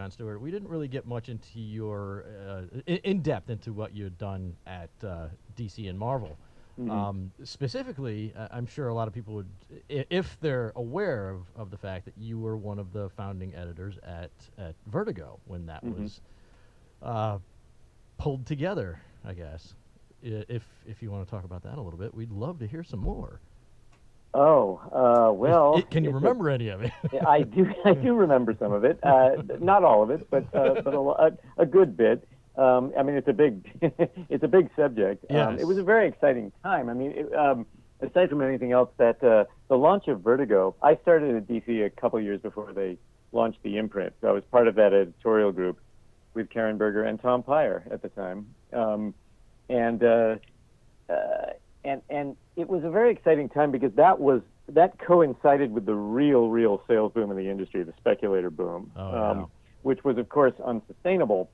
on, Stuart, we didn't really get much into your in depth into what you had done at DC and Marvel. Specifically, I'm sure a lot of people would, if they're aware of the fact that you were one of the founding editors at Vertigo when that was pulled together, I guess. If you want to talk about that a little bit, we'd love to hear some more. Oh, well. Can you remember any of it? I do. I do remember some of it. Not all of it, but a good bit. I mean, it's a big it's a big subject. Yes. It was a very exciting time. I mean, aside from anything else, that the launch of Vertigo. I started at DC a couple years before they launched the imprint. So I was part of that editorial group with Karen Berger and Tom Peyer at the time. And it was a very exciting time because that coincided with the real sales boom in the industry, the speculator boom, which was of course unsustainable,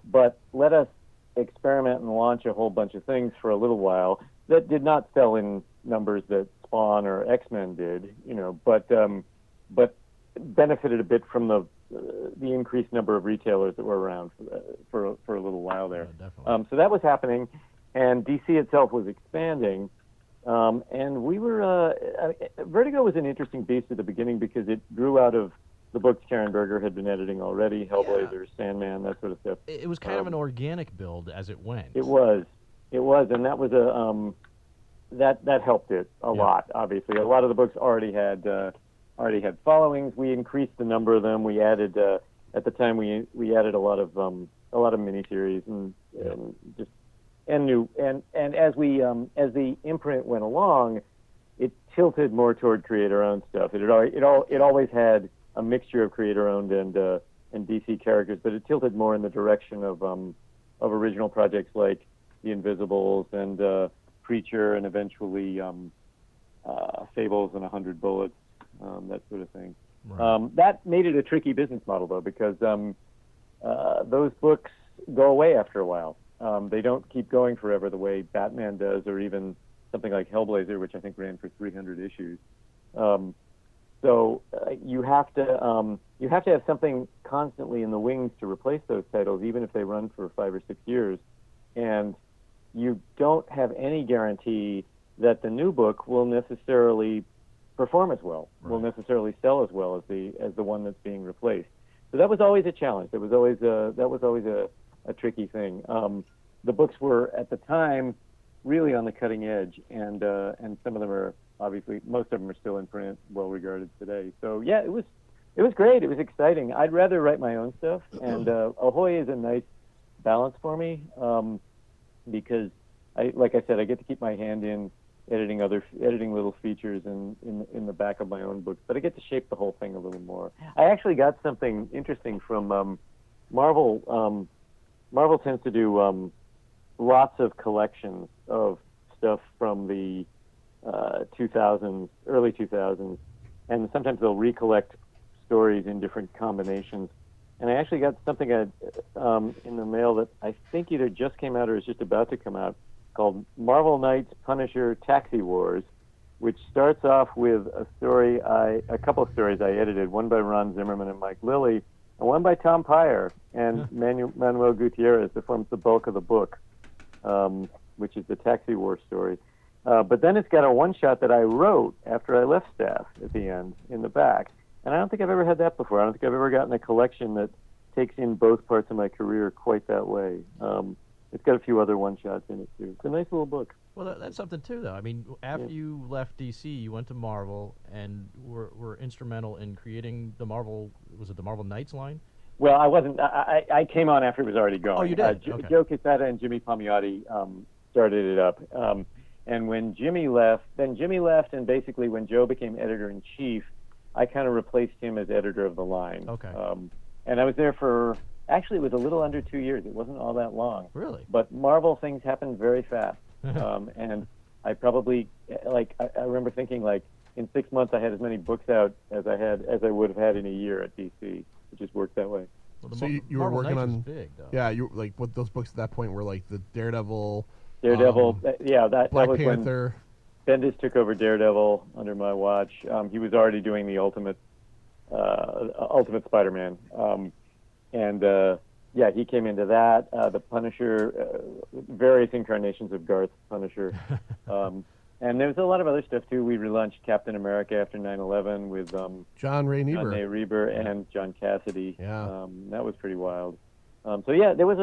but let us experiment and launch a whole bunch of things for a little while that did not sell in numbers that Spawn or X-Men did, but benefited a bit from the increased number of retailers that were around for a little while there. So that was happening, and DC itself was expanding, and we were Vertigo was an interesting beast at the beginning because it grew out of the books Karen Berger had been editing already, Hellblazer, Sandman, that sort of stuff. It was kind of an organic build as it went. It was, and that was that helped it a lot. Obviously, a lot of the books already had followings. We increased the number of them. We added at the time we added a lot of miniseries and as the imprint went along, it tilted more toward creator-owned stuff. It always had a mixture of creator-owned and DC characters, but it tilted more in the direction of original projects like The Invisibles and Preacher, and eventually Fables and 100 Bullets, that sort of thing. Right. That made it a tricky business model, though, because those books go away after a while. They don't keep going forever the way Batman does, or even something like Hellblazer, which I think ran for 300 issues. So you have to have something constantly in the wings to replace those titles, even if they run for 5 or 6 years. And you don't have any guarantee that the new book will necessarily perform as well, will necessarily sell as well as the one that's being replaced. So that was always a challenge. That was always a tricky thing. The books were at the time really on the cutting edge, and some of them are obviously, most of them are still in print, well regarded today. So yeah, it was great. It was exciting. I'd rather write my own stuff, and Ahoy is a nice balance for me because like I said, I get to keep my hand in editing little features in the back of my own books, but I get to shape the whole thing a little more. I actually got something interesting from Marvel. Marvel tends to do lots of collections of stuff from the 2000s, early 2000s, and sometimes they'll recollect stories in different combinations. And I actually got something in the mail that I think either just came out or is just about to come out, called Marvel Knights Punisher Taxi Wars, which starts off with a couple of stories I edited, one by Ron Zimmerman and Mike Lilly, and one by Tom Peyer and Manuel Gutierrez that forms the bulk of the book, which is the Taxi War story. But then it's got a one-shot that I wrote after I left staff at the end, in the back. And I don't think I've ever had that before. I don't think I've ever gotten a collection that takes in both parts of my career quite that way. It's got a few other one-shots in it, too. It's a nice little book. Well, that's something, too, though. I mean, after you left DC, you went to Marvel and were instrumental in creating the Marvel, was it the Marvel Knights line? Well, I wasn't. I came on after it was already going. Oh, you did? Okay. Joe Quesada and Jimmy Palmiotti started it up. And when Jimmy left, and basically when Joe became editor-in-chief, I kind of replaced him as editor of the line. Okay. And I was there for, actually, it was a little under 2 years. It wasn't all that long. Really? But Marvel things happened very fast. And I probably, I remember thinking, in 6 months I had as many books out as I would have had in a year at DC. It just worked that way. Well, so you were working on, big, yeah, you what those books at that point were like the Daredevil, that Black was Panther. When Bendis took over Daredevil under my watch. He was already doing the Ultimate Spider-Man. yeah, he came into that. The Punisher, various incarnations of Garth's Punisher. And there's a lot of other stuff, too. We relaunched Captain America after 9/11 with John Ray Reber and John Cassidy. Yeah. That was pretty wild. So yeah, it was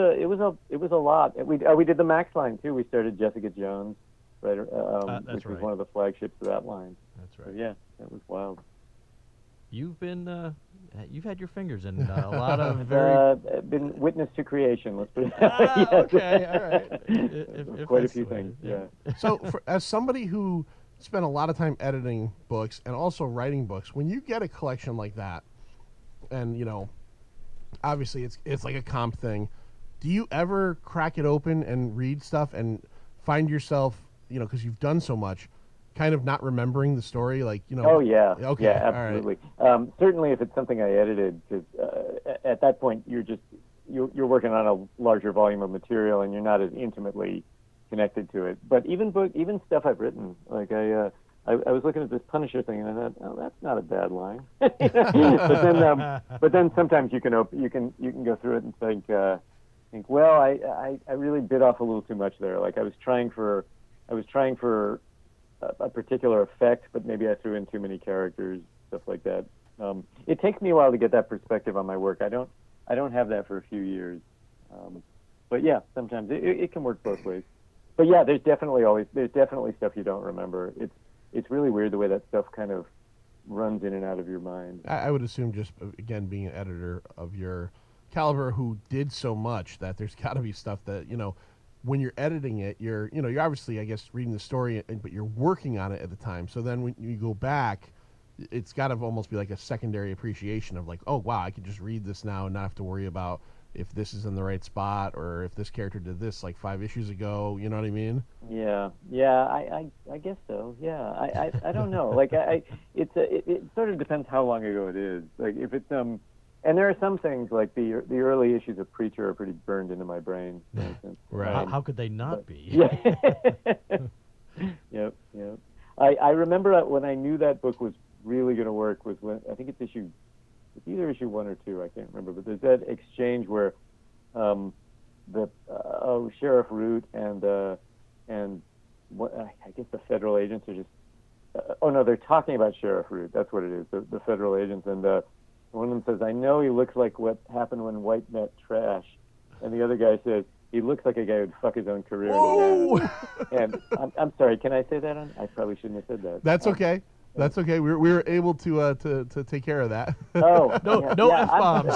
a lot. We did the Max line, too. We started Jessica Jones, right? Which was one of the flagships of that line. That's right. So yeah, that was wild. You've had your fingers in a lot of very... been witness to creation, let's put it yes. Okay, all right. If quite a few things, yeah. So as somebody who spent a lot of time editing books and also writing books, when you get a collection like that, and, you know, obviously it's like a comp thing, do you ever crack it open and read stuff and find yourself, you know, because you've done so much, kind of not remembering the story, like, you know? Oh yeah, okay, yeah, absolutely. Right. Certainly, if it's something I edited, because at that point you're working on a larger volume of material and you're not as intimately connected to it. But even stuff I've written, like I was looking at this Punisher thing and I thought, oh, that's not a bad line. but then sometimes you can go through it and think, well, I really bit off a little too much there. Like I was trying for a particular effect, but maybe I threw in too many characters, stuff like that. It takes me a while to get that perspective on my work. I don't have that for a few years. But yeah, sometimes it can work both ways. But yeah, there's definitely stuff you don't remember. It's really weird the way that stuff kind of runs in and out of your mind. I would assume, just again being an editor of your caliber who did so much, that there's got to be stuff that, you know, when you're editing it, you're obviously, I guess, reading the story, but you're working on it at the time. So then when you go back, it's got to almost be like a secondary appreciation of like, oh, wow, I can just read this now and not have to worry about if this is in the right spot or if this character did this like 5 issues ago. You know what I mean? Yeah, I guess so. Yeah, I don't know. Like it sort of depends how long ago it is. Like if it's and there are some things like the early issues of Preacher are pretty burned into my brain, for instance. Right. How could they not be? Yeah. Yep. I remember when I knew that book was really going to work was when, I think it's either issue 1 or 2, I can't remember, but there's that exchange where Sheriff Root and what I guess the federal agents are just they're talking about Sheriff Root. That's what it is, the federal agents, and one of them says, I know he looks like what happened when White met trash. And the other guy says, he looks like a guy who'd fuck his own career. And I'm sorry, can I say that? I probably shouldn't have said that. That's okay. That's okay. We were able to take care of that. Oh, no F-bombs.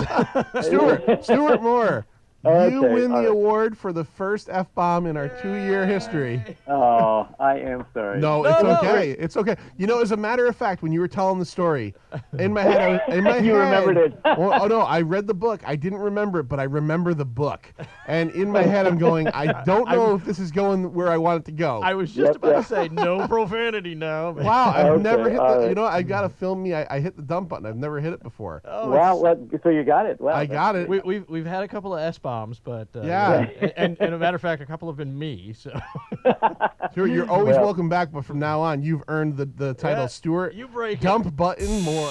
Stuart Moore. Okay, you win the award for the first F-bomb in our 2-year history. Oh, I am sorry. No, it's okay. It's okay. You know, as a matter of fact, when you were telling the story, in my head, you remembered it. I read the book. I didn't remember it, but I remember the book. And in my head, I'm going, I don't know if this is going where I want it to go. I was just about to say, no profanity now. Wow, I've never hit the, you know, I got to film me. I hit the dump button. I've never hit it before. Oh, wow, so you got it. Wow, I got it. We've had a couple of S-bombs, but yeah, and a matter of fact, a couple have been me. So Stuart, you're always welcome back, but from now on, you've earned the title Stuart. You break Dump it. Button Moore.